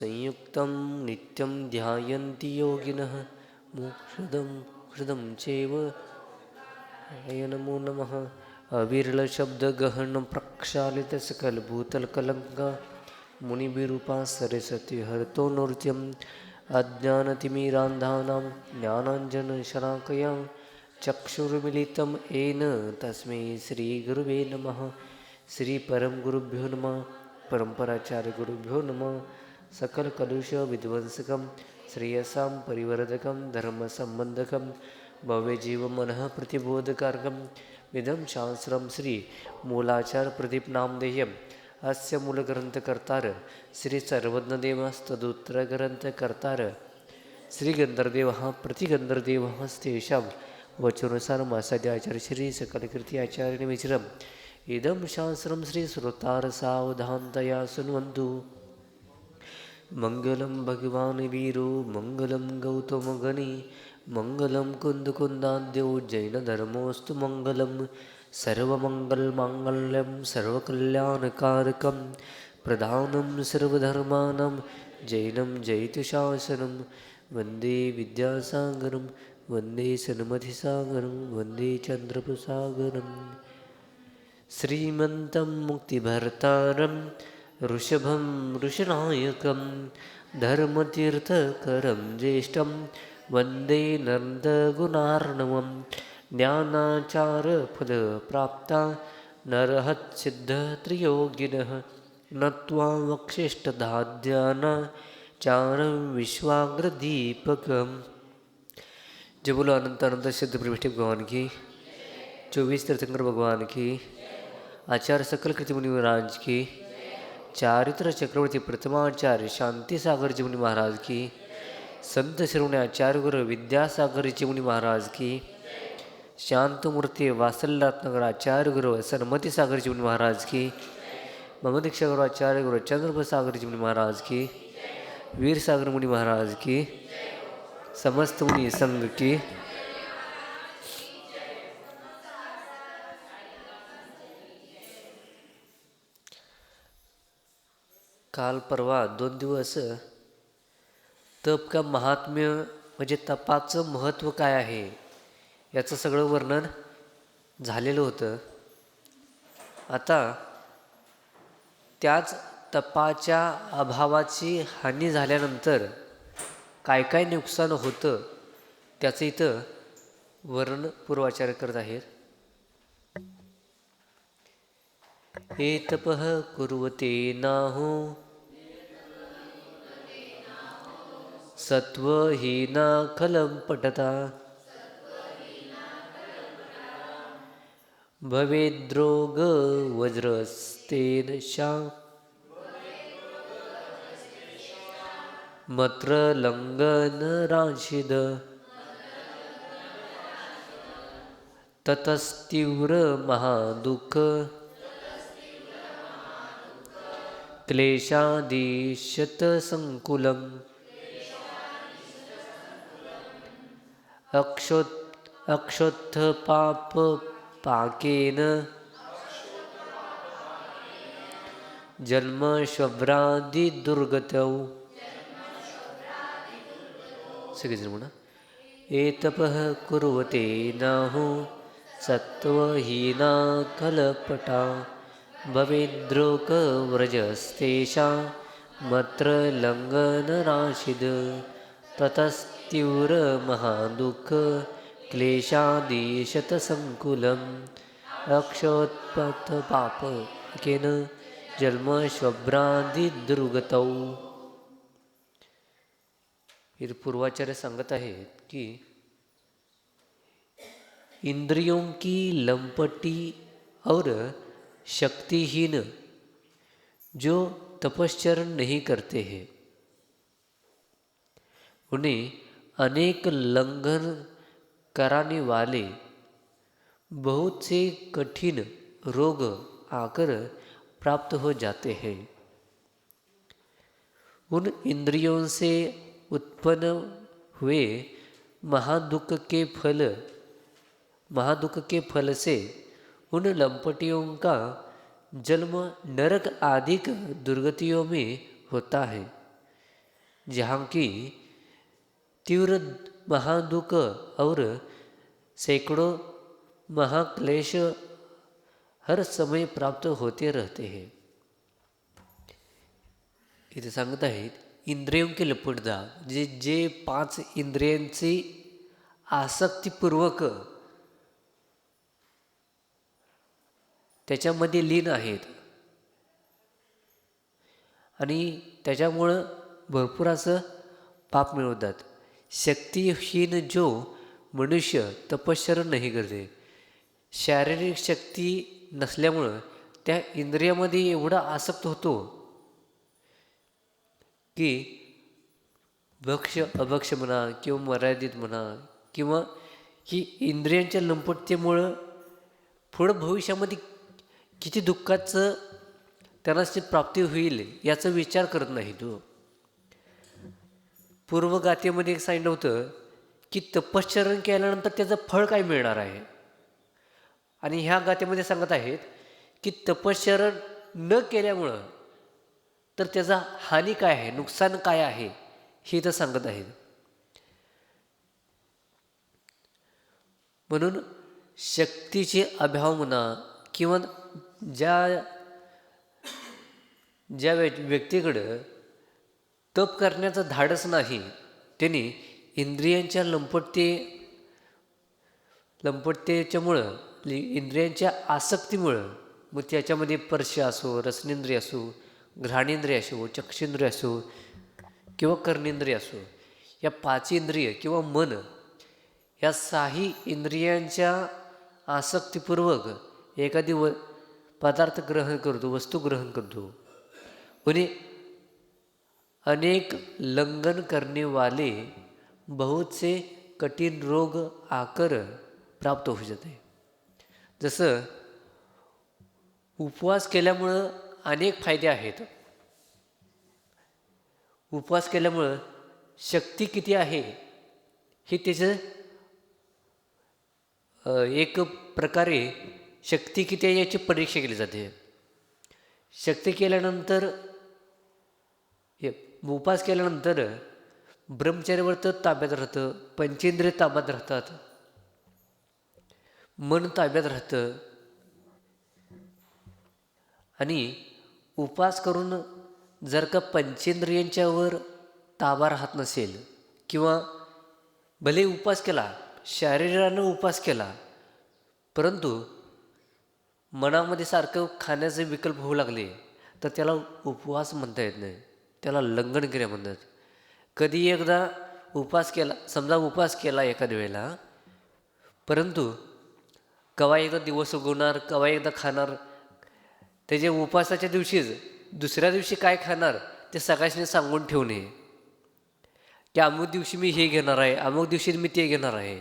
संयुक्तं नित्यं ध्यायन्ति योगिनः मोक्षदं चैव नमो नमः। अविरलशब्दगहनं प्रक्षालितसकलभूतलकलङ्का मुनिभिरूपा सरस्वती हरतो नृत्यम् अज्ञानतिमिरान्धानां ज्ञानाञ्जनशलाकया चक्षुर्मिलितं येन तस्मै श्रीगुरुवे नमः। श्रीपरमगुरुभ्यो नमः। परम्पराचार्यगुरुभ्यो नमः। सकलकलुषविध्वंसकं श्रेयसां परिवर्धकं धर्मसम्बन्धकं भव्यजीवमनः प्रतिबोधकारकम् इदं शास्त्रं श्रीमूलाचार्यप्रदीपनामधेयम्। अस्य मूलग्रंथकर्तार श्री सर्वज्ञदेवस्तदुत्तरग्रंथकर्तार श्री गंधर्वदेवः प्रतिगंधर्वदेवः तेषां वचोनुसारमासाद्याचार्य श्री सकलकृति आचार्य विचरम्। इदं शास्त्रं श्री श्रोतारसावधानतया शृण्वन्तु। मंगलं भगवान् वीरो मंगलं गौतमगणी मंगलं कुन्दकुन्दाद्यो जैनधर्मोऽस्तु मंगलं। सर्वमङ्गलमाङ्गल्यं सर्वकल्याणकारकं प्रधानं सर्वधर्माणां जैनं जयितुशासनं वन्दे विद्यासागरं वन्दे सन्मतिसागरं वन्दे चन्द्रप्रसागरम्। श्रीमन्तं मुक्तिभर्तारं ऋषभं ऋषनायकं धर्मतीर्थकरं ज्येष्ठं वन्दे नन्दगुणार्णवं। ज्ञानाचारफलप्राप्ता नरहत्सिद्धत्रियोगिनः नत्वा वक्षिष्ठधाद्यानाचारं विश्वाग्रदीपकम्। जय बोलो अनंत अनंत सिद्ध प्रविष्टि भगवान की, 24 तीर्थंकर भगवान की, आचार्य सकल कृति मुनि महाराज की, चारित्र चक्रवर्ती प्रथमाचार्य शांति सागर जी मुनि महाराज की, संत शिरोमणी आचार्य गुरु विद्यासागर जी मुनि महाराज की, शांतमूर्ति वात्सल्यरत्नाकर आचार्य गुरु सन्मति सागर जी मुनि महाराज की, मम दीक्षा गुरु आचार्य गुरु चंद्रप्रसागर जी मुनि महाराज की, वीर सागर मुनि महाराज की, समस्त मुनि संघ की, काल परवा 2 दिवस तप का महात्म्य म्हणजे तपाचं महत्त्व काय आहे याचं सगळं वर्णन झालेलं होतं. आता त्याच तपाच्या अभावाची हानी झाल्यानंतर काय काय नुकसान होतं त्याचं इथं वर्णन पूर्वाचार्य करत आहेत. हे तपः कुर्वते नाहो सत्वहीना खलं पटता भवेद्रोग वज्रस्तेन शा मत्र लंघन राशिद ततस्तीव्र महादुःख क्लेशादिशतसंकुलम् अक्षोत्थपापपाकेन जन्मशव्रादिदुर्गतौ. सगळेजण म्हणा. एतपः कुर्वते नाहो सत्त्वहीना कलपटा भवेद्रोगव्रजस्तेषा मत्र लंघनराशिद ततस्तीव्र महादुःख क्लेशादिशतसंकुलम् अक्षोत्पत्तपापकेन जन्मशव्रादिदुर्गतौ. इधर पूर्वाचार्य सांगत आहेत की इंद्रियों की लंपटी और शक्तिहीन जो तपश्चरण नहीं करते हैं उन्हें अनेक लंघन कराने वाले बहुत से कठिन रोग आकर प्राप्त हो जाते हैं. उन इंद्रियों से उत्पन्न हुए महादुख के फल से उन लंपटियों का जन्म नरक आदि दुर्गतियों में होता है. जहाँ की तीव्र महादुख और सैकड़ों महाक्लेश हर समय प्राप्त होते रहते हैं. इथे सांगत आहेत इंद्रियों की लपटता, जे 5 इंद्रियांची आसक्तीपूर्वक त्याच्यामध्ये लीन आहेत आणि त्याच्यामुळं भरपूर असं पाप मिळवतात. शक्तिहीन जो मनुष्य तपश्चर्या नाही करते, शारीरिक शक्ती नसल्यामुळं त्या इंद्रियामध्ये एवढा आसक्त होतो की भक्ष अभक्ष म्हणा किंवा मर्यादित म्हणा, किंवा ही इंद्रियांच्या लंपटतेमुळं पुढं भविष्यामध्ये किती दुःखाचं त्यांना प्राप्ती होईल याचा विचार करत नाही तो. पूर्वगाथेमध्ये एक सांगितलं होतं की तपश्चरण केल्यानंतर त्याचं फळ काय मिळणार आहे, आणि ह्या गाथेमध्ये सांगत आहेत की तपश्चरण न केल्यामुळं तर त्याचा हानी काय आहे, नुकसान काय आहे हे तर सांगत आहेत. म्हणून शक्तीचे अभाव म्हणा किंवा ज्या व्यक्तीकडं तप करण्याचं धाडस नाही, त्यांनी इंद्रियांच्या लंपटतेच्यामुळं इंद्रियांच्या आसक्तीमुळं, मग त्याच्यामध्ये स्पर्श असो, रसनेंद्रिय असो, घ्राणेंद्रिय असो, चक्षेंद्रिय असो किंवा कर्णेंद्रिय असो, या 5 इंद्रिय किंवा मन या 6 इंद्रियांच्या आसक्तीपूर्वक एखादी पदार्थ ग्रहण करतो, वस्तू ग्रहण करतो. उन्हें अनेक लंघन करने वाले बहुत से कठीण रोग आकर प्राप्त होऊ जाते. जसं उपवास केल्यामुळं अनेक फायदे आहेत. उपवास केल्यामुळं शक्ती किती आहे हे त्याचं एक प्रकारे शक्ती किती आहे याची परीक्षा केली जाते. शक्ती केल्यानंतर उपवास केल्यानंतर ब्रह्मचर्यावर तर ताब्यात राहतं, पंचेंद्रिय ताब्यात राहतात, मन ताब्यात राहतं. आणि उपवास करून जर का पंचेंद्रियांच्यावर ताबा राहत नसेल, किंवा भले उपवास केला, शरीरानं उपवास केला, परंतु मनामध्ये सारखं खाण्याचे विकल्प होऊ लागले तर त्याला उपवास म्हणता येत नाही, त्याला लंघनक्रिया म्हणतात. कधी एकदा उपवास केला, समजा उपवास केला एखाद्या वेळेला, परंतु केव्हा एकदा दिवस उगवणार, केव्हा एकदा खाणार, त्याच्या उपवासाच्या दिवशीच दुसऱ्या दिवशी काय खाणार ते सकाळशी सांगून ठेवणे की अमुक दिवशी मी हे घेणार आहे, अमुक दिवशी मी ते घेणार आहे.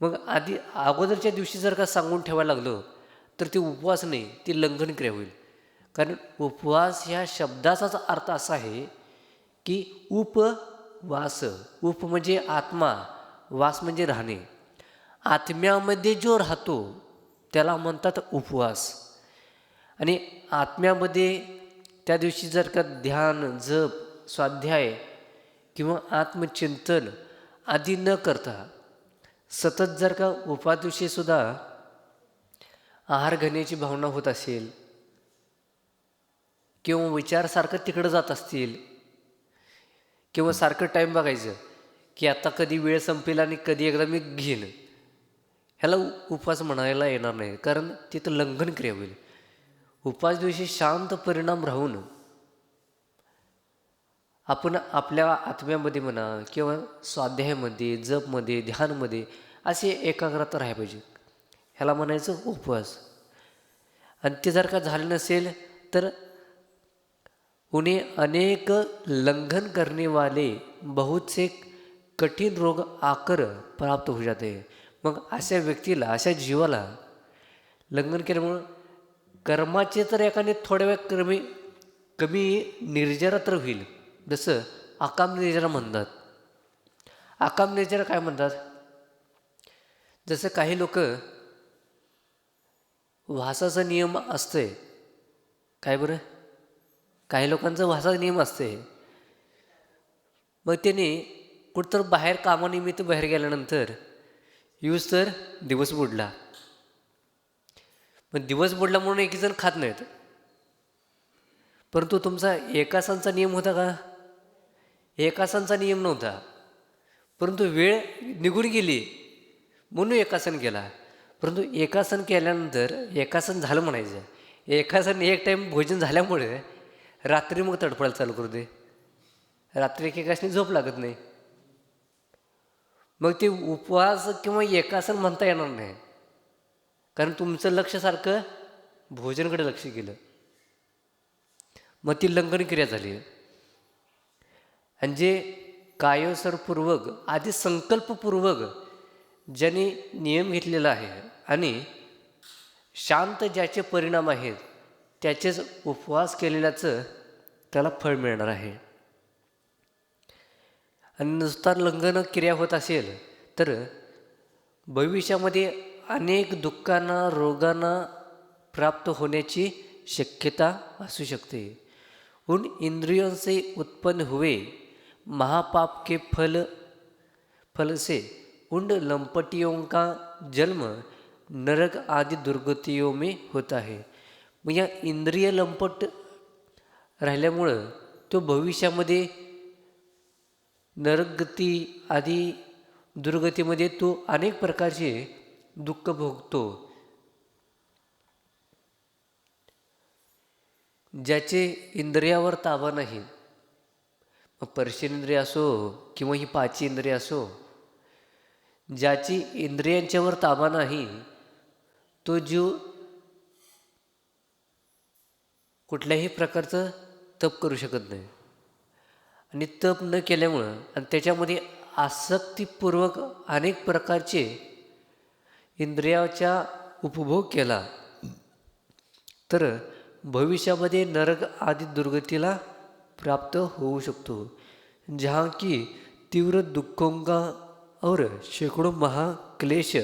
मग अगोदरच्या दिवशी जर का सांगून ठेवायला लागलो तर ते उपवास नाही, ती लंघनक्रिया होईल. कारण उपवास ह्या शब्दाचाच अर्थ असा आहे की उपवास. उप म्हणजे आत्मा, वास म्हणजे राहणे. आत्म्यामध्ये जो राहतो त्याला म्हणतात उपवास. आणि आत्म्यामध्ये त्या दिवशी जर का ध्यान, जप, स्वाध्याय किंवा आत्मचिंतन आदी न करता सतत जर का उपवास दिवशी सुद्धा आहार घेण्याची भावना होत असेल, किंवा विचार सारखं तिकडं जात असतील, किंवा सारखं टाईम बघायचं की आता कधी वेळ संपेल आणि कधी एकदा मी घेईन, ह्याला उपवास म्हणायला येणार नाही, कारण तिथं लंघनक्रिया होईल. उपवास दिवशी शांत परिणाम राहून आपण आपल्या आत्म्यामध्ये म्हणा किंवा स्वाध्यायामध्ये, जपमध्ये, ध्यानमध्ये असे एकाग्रता राहायला पाहिजे, ह्याला म्हणायचं उपवास. आणि ते जर का झालं नसेल तर उन्हें अनेक लंघन करने वाले बहुत से कठीण रोग आकर प्राप्त होऊ जाते. मग अशा व्यक्तीला, अशा जीवाला लंघन केल्यामुळं कर्माचे तर एकाने थोड्या वेळ कमी निर्जरा तर होईल. जसं आकाम निर्जरा म्हणतात. आकाम निर्जरा काय म्हणतात, जसं काही लोक वासाचा नियम असतंय, काय बरं, काही लोकांचं भाषा नियम असते. मग त्याने कुठंतर बाहेर कामानिमित्त बाहेर गेल्यानंतर यूज तर दिवस बुडला. पण दिवस बुडला म्हणून एक जण खात नाहीत. परंतु तुमचा एकासांचा नियम होता का? एकासांचा नियम नव्हता. परंतु वेळ निघून गेली म्हणून एकासन केला. परंतु एकासन केल्यानंतर एकासन झालं म्हणायचं. एकासन एक टाईम भोजन झाल्यामुळे रात्री मग तडफडायला चालू करू दे. रात्री एकेकासनी झोप लागत नाही. मग ते उपवास किंवा एकासन म्हणता येणार नाही. कारण तुमचं लक्ष सारखं भोजनकडे लक्ष गेलं. मग ती लंघन क्रिया झाली. आणि जे कायोसरपूर्वक आधी संकल्पपूर्वक ज्यांनी नियम घेतलेला आहे आणि शांत ज्याचे परिणाम आहेत त्याचेच उपवास केलेल्याचं त्याला फळ मिळणार आहे. आणि नुसता लंघन क्रिया होत असेल तर भविष्यामध्ये अनेक दुःखांना रोगांना प्राप्त होण्याची शक्यता असू शकते. उन इंद्रियों से उत्पन्न हुए महापाप के फल से उन लंपटियों का जन्म नरक आदि दुर्गतियों में होता है. मग या इंद्रिय लंपट राहिल्यामुळं तो भविष्यामध्ये नरकगती आदी दुर्गतीमध्ये तो अनेक प्रकारचे दुःख भोगतो. ज्याचे इंद्रियावर ताबा नाही, मग पर्शेंद्रिय असो किंवा ही पाची इंद्रिय असो, ज्याची इंद्रियांच्यावर ताबा नाही तो जीव कुठल्याही प्रकारचं तप करू शकत नाही. आणि तप न केल्यामुळं आणि त्याच्यामध्ये आसक्तीपूर्वक अनेक प्रकारचे इंद्रियाचा उपभोग केला तर भविष्यामध्ये नरक आदी दुर्गतीला प्राप्त होऊ शकतो. जहाँ की तीव्र दुखों का और शेकडो महाक्लेश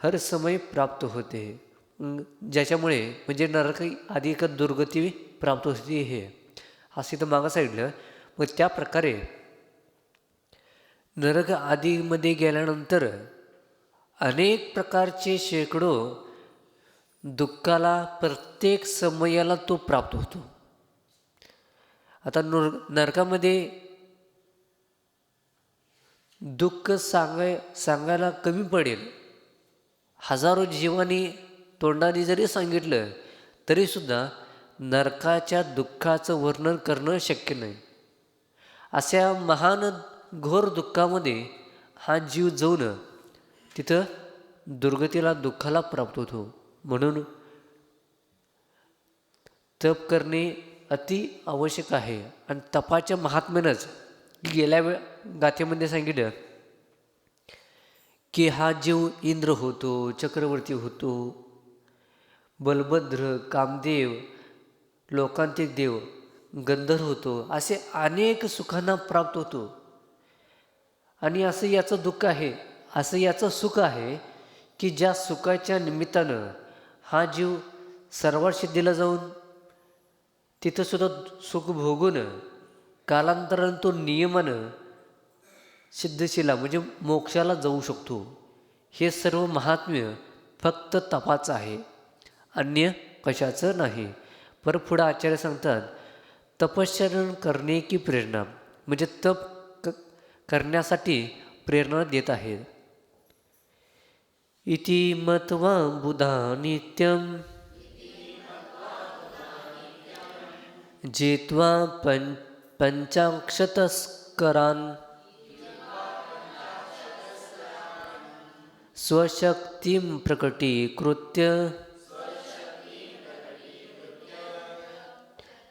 हर समय प्राप्त होते. ज्याच्यामुळे म्हणजे नरक आदी एक दुर्गती प्राप्त होते हे असे तर मागं सांगितलं. मग त्या प्रकारे नरक आदीमध्ये गेल्यानंतर अनेक प्रकारचे शेकडो दुःखाला प्रत्येक समयाला तो प्राप्त होतो. आता नरकामध्ये दुःख सांगायला कमी पडेल. हजारो जीवांनी तोंडाने जरी सांगितलं तरीसुद्धा नरकाच्या दुःखाचं वर्णन करणं शक्य नाही. अशा महान घोर दुःखामध्ये हा जीव जाऊन तिथं दुर्गतीला दुःखाला प्राप्त होतो. म्हणून तप करणे अति आवश्यक आहे. आणि तपाच्या महात्म्यानंच गेल्या गाथेमध्ये सांगितलं की हा जीव इंद्र होतो, चक्रवर्ती होतो, बलभद्र, कामदेव, लोकांतिक देव, गंधर्व होतो, असे अनेक सुखांना प्राप्त होतो. आणि असं याचं दुःख आहे, असं याचं सुख आहे की ज्या सुखाच्या निमित्तानं हा जीव सर्वात सिद्धीला जाऊन तिथंसुद्धा सुख भोगून कालांतरानं तो नियमानं सिद्धशीला म्हणजे मोक्षाला जाऊ शकतो. हे सर्व महात्म्य फक्त तपाचं आहे, अन्य कशाचं नाही. परत पुढं आचार्य सांगतात तपश्चरण करणे की प्रेरणा, म्हणजे तप करण्यासाठी प्रेरणा देत आहेत. इति मत्वा बुधा नित्यम जित्वा पंचाक्षतस्करान् स्वशक्तिं प्रकटीकृत्य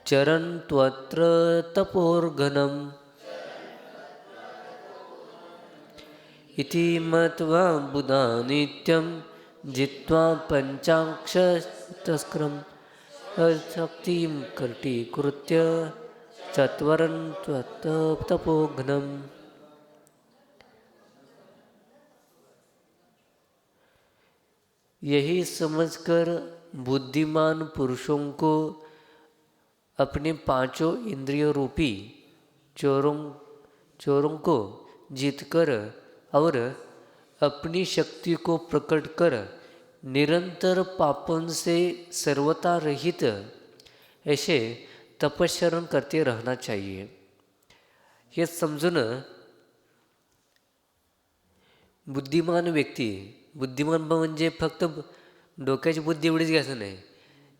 चरन्त्वत्र तपोर्घनम्. इति मत्वा बुधा नित्यं जित्वा पंचाक्षतस्करम् शक्तिं प्रकटीकृत्य चरन्त्वत्र तपोर्घनम्. यही समझकर बुद्धिमान पुरुषों को अपने पांचों इंद्रियों रूपी चोरों को जीतकर और अपनी शक्ति को प्रकट कर निरंतर पापों से सर्वथा रहित ऐसे तपश्चरण करते रहना चाहिए. हे समजून बुद्धिमान व्यक्ती, बुद्धिमान म्हणजे फक्त डोक्याची बुद्धी एवढीच घ्यायचं नाही,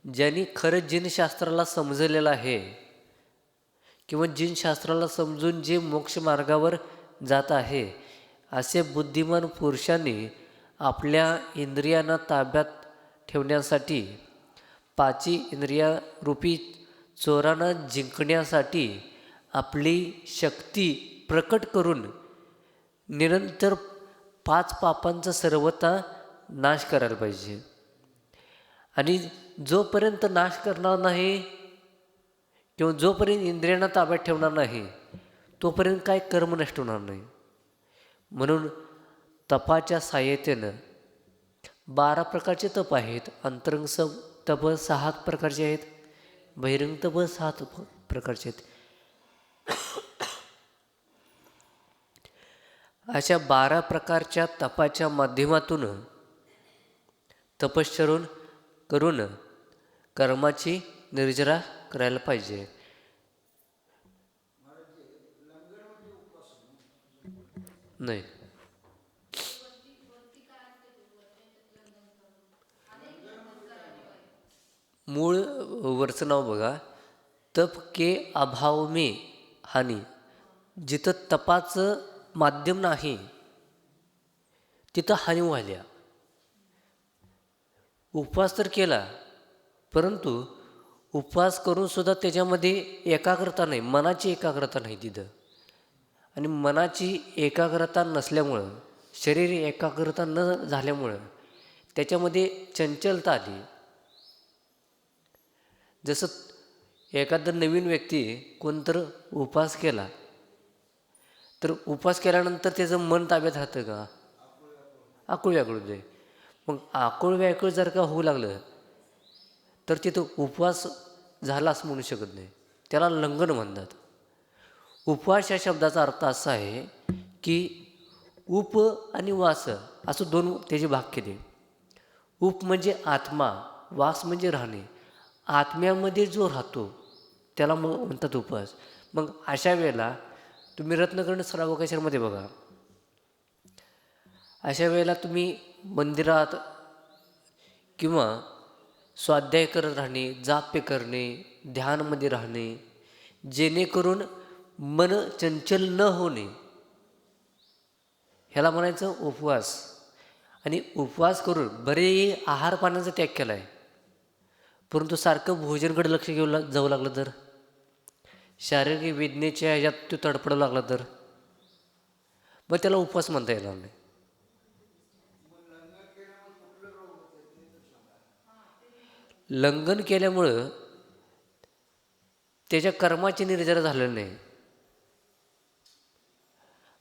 ज्यांनी खरंच जिनशास्त्राला समजलेलं आहे किंवा जिनशास्त्राला समजून जे मोक्ष मार्गावर जात आहे, असे बुद्धिमान पुरुषांनी आपल्या इंद्रियांना ताब्यात ठेवण्यासाठी, पाची इंद्रियारूपी चोरांना जिंकण्यासाठी आपली शक्ती प्रकट करून निरंतर 5 पापांचा सर्वथा नाश करायला पाहिजे. आणि जोपर्यंत नाश करणार नाही किंवा जोपर्यंत इंद्रियांना ताब्यात ठेवणार नाही, तोपर्यंत काय कर्म नष्ट होणार नाही. म्हणून तपाच्या सहाय्यतेनं 12 प्रकारचे तप आहेत. अंतरंग तप 6 प्रकारचे आहेत, बहिरंग तप 7 प्रकारचे आहेत. अशा 12 प्रकारच्या तपाच्या माध्यमातून तपश्चरण करून कर्माची निर्जरा करायला पाहिजे. नाही, मूळ वरचं नाव बघा, तप के अभाव में हानी. जिथं तपाचं माध्यम नाही तिथं हानी व्हायल्या. उपवास तर केला, परंतु उपवास करून सुद्धा त्याच्यामध्ये एकाग्रता नाही, मनाची एकाग्रता नाही तिथं. आणि मनाची एकाग्रता नसल्यामुळं, शरीर एकाग्रता न झाल्यामुळं त्याच्यामध्ये चंचलता आली. जसं एखादा नवीन व्यक्ती कोणतर उपवास केला, तर उपवास केल्यानंतर त्याचं मन ताब्यात राहतं का? आकुळ व्याकुळ होते. मग आकुळ व्याकुळ जर का होऊ लागलं तर तिथं उपवास झाला असं म्हणू शकत नाही, त्याला लंघन म्हणतात. उपवास या शब्दाचा अर्थ असा आहे की उप आणि वास असं 2 त्याचे भाग केले. उप म्हणजे आत्मा, वास म्हणजे राहणे. आत्म्यामध्ये जो राहतो त्याला मग म्हणतात उपवास. मग अशा वेळेला तुम्ही रत्नकर्ण श्रावकाश्रमध्ये बघा, अशा वेळेला तुम्ही मंदिरात किंवा स्वाध्याय करत राहणे, जाप्य करणे, ध्यानमध्ये राहणे, जेणेकरून मन चंचल न होणे, ह्याला म्हणायचं उपवास. आणि उपवास करून बरे आहार पाण्याचा त्याग केला आहे, परंतु सारखं भोजनकडे लक्ष जाऊ लागलं तर, शारीरिक वेदनेच्या ह्याच्यात तो तडपडू लागला तर मग त्याला उपवास म्हणता येणार नाही. लंघन केल्यामुळं त्याच्या कर्माची निर्जरा झालेली नाही.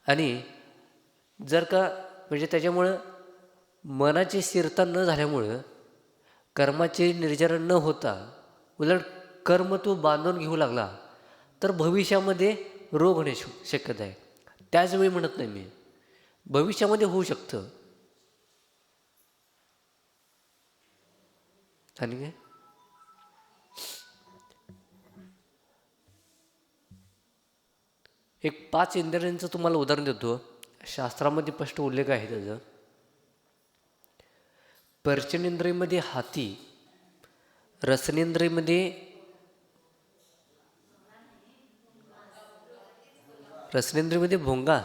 आणि जर का म्हणजे त्याच्यामुळं मनाची स्थिरता न झाल्यामुळं कर्माची निर्जरा न होता उलट कर्म तो बांधून घेऊ लागला तर भविष्यामध्ये रोग होण्याची शक्यता आहे. त्याचवेळी म्हणत नाही मी, भविष्यामध्ये होऊ शकतं. आणि काय एक 5 इंद्रियांचं तुम्हाला उदाहरण देतो, शास्त्रामध्ये स्पष्ट उल्लेख आहे त्याचा. पर्जन्येंद्रियमध्ये हाती, रसनेंद्रियमध्ये भोंगा,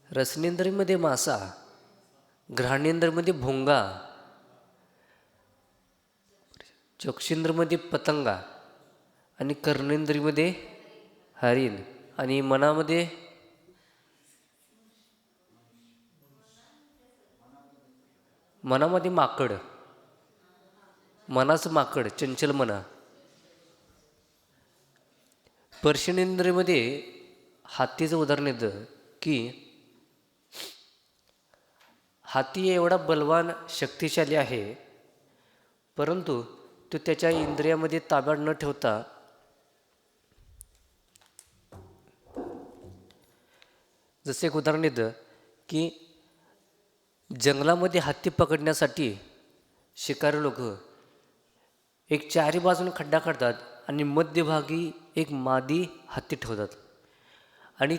रसनेंद्रियमध्ये मासा, घ्राणेंद्रियमध्ये भोंगा, चक्षुंद्रियमध्ये पतंगा आणि कर्णेंद्रियमध्ये हरिण आणि मनामध्ये माकड, मनाचं माकड, चंचल मना. पर्जन्येंद्रियमध्ये हातीचं उदाहरण येतं की हाती एवढा बलवान शक्तिशाली आहे, परंतु तो त्याच्या इंद्रियामध्ये ताब्यात न ठेवता जसे एक उदाहरण येतं की जंगलामध्ये हत्ती पकडण्यासाठी शिकारी लोक एक चारी बाजूने खड्डा काढतात आणि मध्यभागी एक मादी हत्ती ठेवतात आणि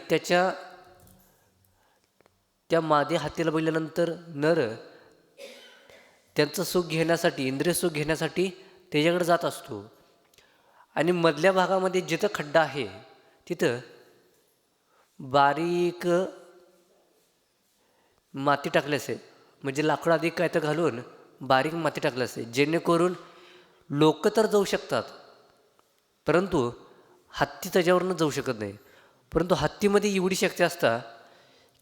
त्या मादी हत्तीला बघितल्यानंतर नर त्यांचं सुख घेण्यासाठी इंद्रिय सुख घेण्यासाठी त्याच्याकडे जात असतो आणि मधल्या भागामध्ये जिथं खड्डा आहे तिथं बारीक माती टाकली असेल, म्हणजे लाकडं अधिक काय तर घालून बारीक माती टाकली असेल जेणेकरून लोक तर जाऊ शकतात परंतु हत्ती त्याच्यावरनं जाऊ शकत नाही. परंतु हत्तीमध्ये एवढी शक्ती असता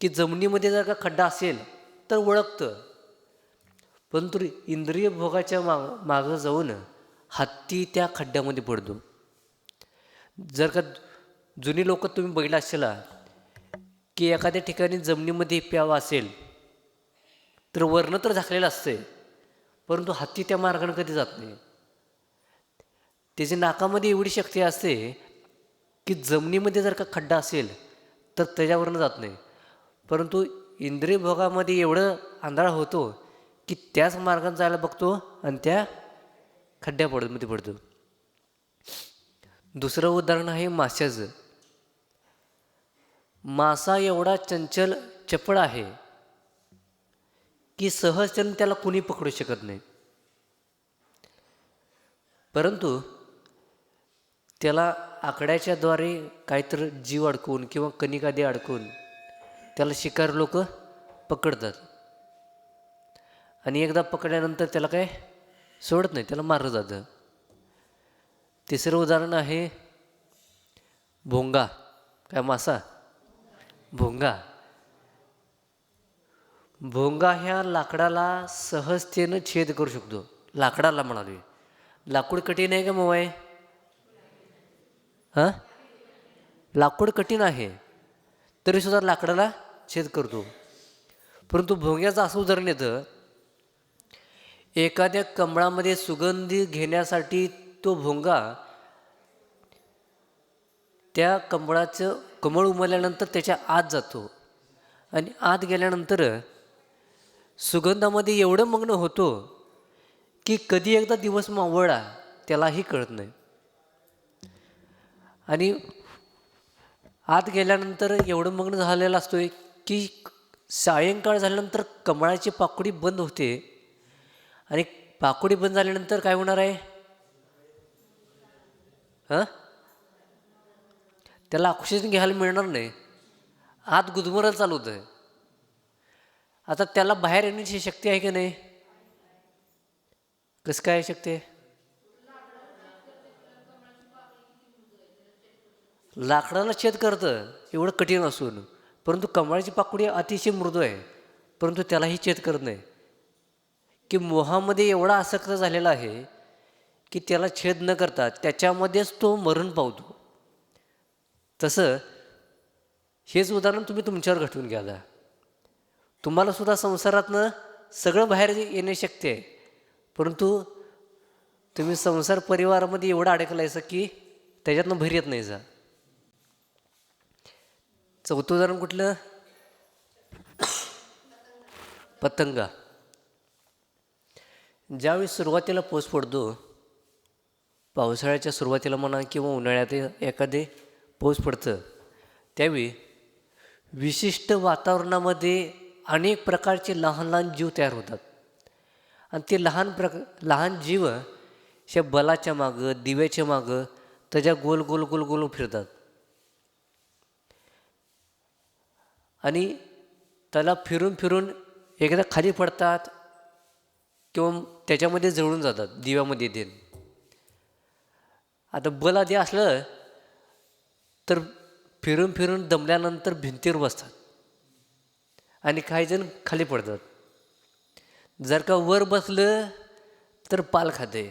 की जमिनीमध्ये जर का खड्डा असेल तर ओळखतं, परंतु इंद्रिय भोगाच्या मागं जाऊन हत्ती त्या खड्ड्यामध्ये पडतो. जर का जुनी लोक तुम्ही बघितलं असेल की एखाद्या ठिकाणी जमिनीमध्ये प्यावा असेल तर वर्ण तर झाकलेलं असते परंतु हत्ती त्या मार्गाने कधी जात नाही. त्याच्या नाकामध्ये एवढी शक्ती असते की जमिनीमध्ये जर का खड्डा असेल तर त्याच्यावरनं जात नाही, परंतु इंद्रिय भोगामध्ये एवढं आंधळा होतो की त्याच मार्गाने जायला बघतो आणि त्या खड्ड्यामध्ये पडतो. दुसरं उदाहरण आहे माशाचं. मासा एवढा चंचल चपळ आहे की सहजतेने त्याला कुणी पकडू शकत नाही, परंतु त्याला आकड्याच्या द्वारे काहीतरी जीव अडकवून किंवा कणिकादी अडकवून त्याला शिकार लोक पकडतात आणि एकदा पकडल्यानंतर त्याला काय सोडत नाही, त्याला मारलं जातं. तिसरं उदाहरण आहे भोंगा. काय मासा? भोंगा. भोंगा ह्या लाकडाला सहजतेनं छेद करू शकतो. लाकडाला म्हणाले, लाकूड कठीण आहे का मग आहे? हां, लाकूड कठीण आहे तरीसुद्धा लाकडाला छेद करतो. परंतु भोंग्याचं असं उदाहरण येतं, एखाद्या कमळामध्ये सुगंधी घेण्यासाठी तो भोंगा त्या कमळ उमलल्यानंतर त्याच्या आत जातो आणि आत गेल्यानंतर सुगंधामध्ये एवढं मग्न होतो की कधी एकदा दिवस मावळला त्यालाही कळत नाही. आणि आत गेल्यानंतर एवढं मग्न झालेलं असतो की सायंकाळ झाल्यानंतर कमळाची पाकळी बंद होते आणि पाकळी बंद झाल्यानंतर काय होणार आहे? हां, त्याला ऑक्सिजन घ्यायला मिळणार नाही, आत गुदमरायला चालू होतं आहे. आता त्याला बाहेर येण्याची शक्ती आहे की नाही? कसं काय शक्ती आहे? लाकडाला छेद करतं एवढं कठीण असून, परंतु कमळाची पाकळी अतिशय मृदू आहे परंतु त्यालाही छेद करत नाही. की मोहामध्ये एवढा आसक्त झालेला आहे की त्याला छेद न करता त्याच्यामध्येच तो मरण पावतो. तसं हेच उदाहरण तुम्ही तुमच्यावर घटवून घ्याला. तुम्हाला सुद्धा संसारातनं सगळं बाहेर येणे शक्य आहे, परंतु तुम्ही संसार परिवारामध्ये एवढं अडकलायचं की त्याच्यातनं बाहेर येत नाही जा. चौथं उदाहरण कुठलं? पतंगा. ज्यावेळी सुरुवातीला पाऊस पडतो, पावसाळ्याच्या सुरुवातीला म्हणा किंवा उन्हाळ्यात एखादे पाऊस पडतं, त्यावेळी विशिष्ट वातावरणामध्ये अनेक प्रकारचे लहान लहान जीव तयार होतात आणि ते लहान जीव ह्या बलाच्या मागं दिव्याच्या मागं त्याच्या गोल गोल गोल गोल फिरतात आणि त्याला फिरून फिरून एकदा खाली पडतात किंवा त्याच्यामध्ये जळून जातात दिव्यामध्ये देन. आता बल आधी असलं तर फिरून फिरून दमल्यानंतर भिंतीवर बसतात आणि काही जण खाली पडतात. जर का वर बसलं तर पाल खाते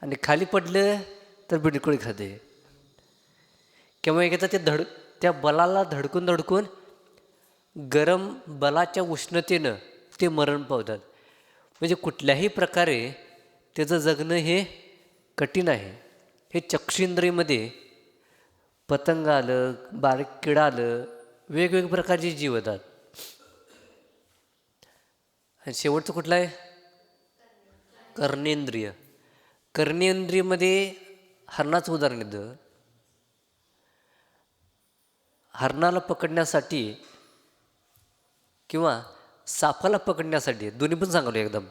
आणि खाली पडलं तर बिडकुळी खाते किंवा एकदा त्या बलाला धडकून धडकून गरम बलाच्या उष्णतेनं ते मरण पावतात. म्हणजे कुठल्याही प्रकारे त्याचं जगणं हे कठीण आहे. हे चक्षुंद्रियमध्ये पतंग आलं, बारीक किडा आलं, वेगवेगळ्या प्रकारचे जीव येतात. आणि शेवटचं कुठलं आहे? कर्णेंद्रिय. कर्णेंद्रियमध्ये हरणाचं उदाहरण येतं. हरणाला पकडण्यासाठी किंवा सापाला पकडण्यासाठी, दोन्ही पण सांगलो एकदम,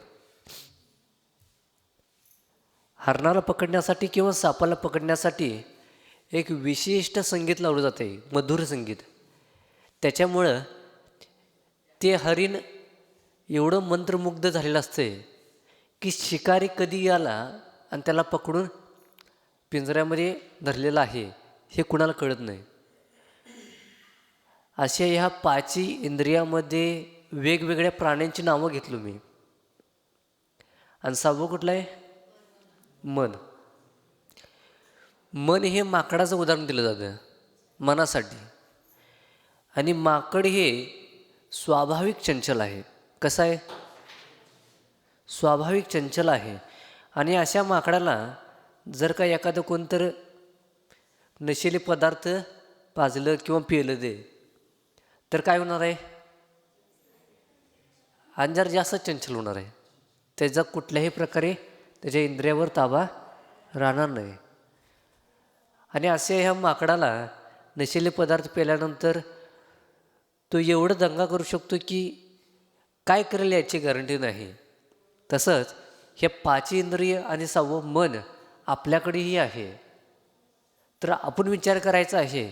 हरणाला पकडण्यासाठी किंवा सापाला पकडण्यासाठी एक विशिष्ट संगीत लावलं जाते, मधुर संगीत. त्याच्यामुळं ते हरिण एवढं मंत्रमुग्ध झालेलं असते की शिकारी कधी आला आणि त्याला पकडून पिंजऱ्यामध्ये धरलेला आहे हे कुणाला कळत नाही. अशा ह्या पाची इंद्रियामध्ये वेगवेगळ्या प्राण्यांची नावं घेतलो मी. आणि सहावं कुठलं आहे? मन. मन हे माकडाचं उदाहरण दिलं जातं मनासाठी. आणि माकड हे स्वाभाविक चंचल आहे. कसं आहे? स्वाभाविक चंचल आहे. आणि अशा माकडाला जर का एखादं कोणतं नशिले पदार्थ पाजलं किंवा पिलं दे तर काय होणार आहे? आणि जर जास्त चंचल होणार आहे. त्याचा कुठल्याही प्रकारे त्याच्या इंद्रियावर ताबा राहणार नाही. आणि असे ह्या माकडाला नशिले पदार्थ प्याल्यानंतर तो एवढं दंगा करू शकतो की काय करेल याची गॅरंटी नाही. तसंच हे पाची इंद्रिय आणि सहावं मन आपल्याकडेही आहे. तर आपण विचार करायचा आहे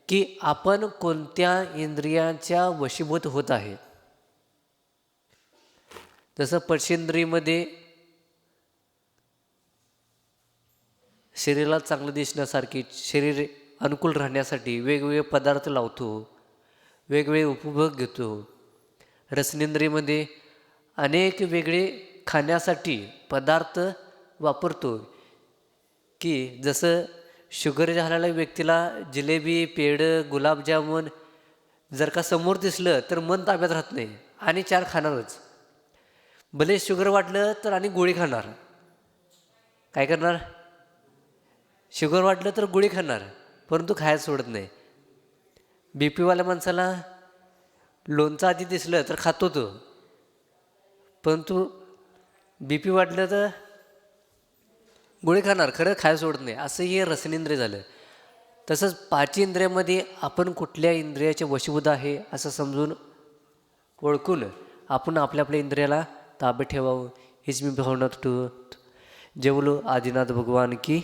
की आपण कोणत्या इंद्रियाच्या वशीभूत होत आहे. जसं स्पर्शेंद्रियमध्ये शरीराला चांगलं दिसण्यासारखी, शरीर अनुकूल राहण्यासाठी वेगवेगळे पदार्थ लावतो, वेगवेगळे उपभोग घेतो. रसनेंद्रियमध्ये अनेक वेगळे खाण्यासाठी पदार्थ वापरतो की जसं शुगर झालेल्या व्यक्तीला जिलेबी, पेढं, गुलाबजामुन जर का समोर दिसलं तर मन ताब्यात राहत नाही आणि 4 खाणारच. भले शुगर वाटलं तर आणि गोळी खाणार. काय करणार? शुगर वाटलं तर गोळी खाणार, परंतु खायला सोडत नाही. बी पीवाल्या माणसाला लोणचं आधी दिसलं तर खातो तो, परंतु बी पी वाटलं तर गोळी खाणार, खरं खायला सोडत नाही. असं हे रसनेंद्रिय झालं. तसंच पाची इंद्रियामध्ये आपण कुठल्या इंद्रियाचे वशीभूत आहे असं समजून ओळखून आपण आपल्या आपल्या इंद्रियाला ताब्यात ठेवावं हीच मी भावना ठेवतो. जय बोलो आदिनाथ भगवान की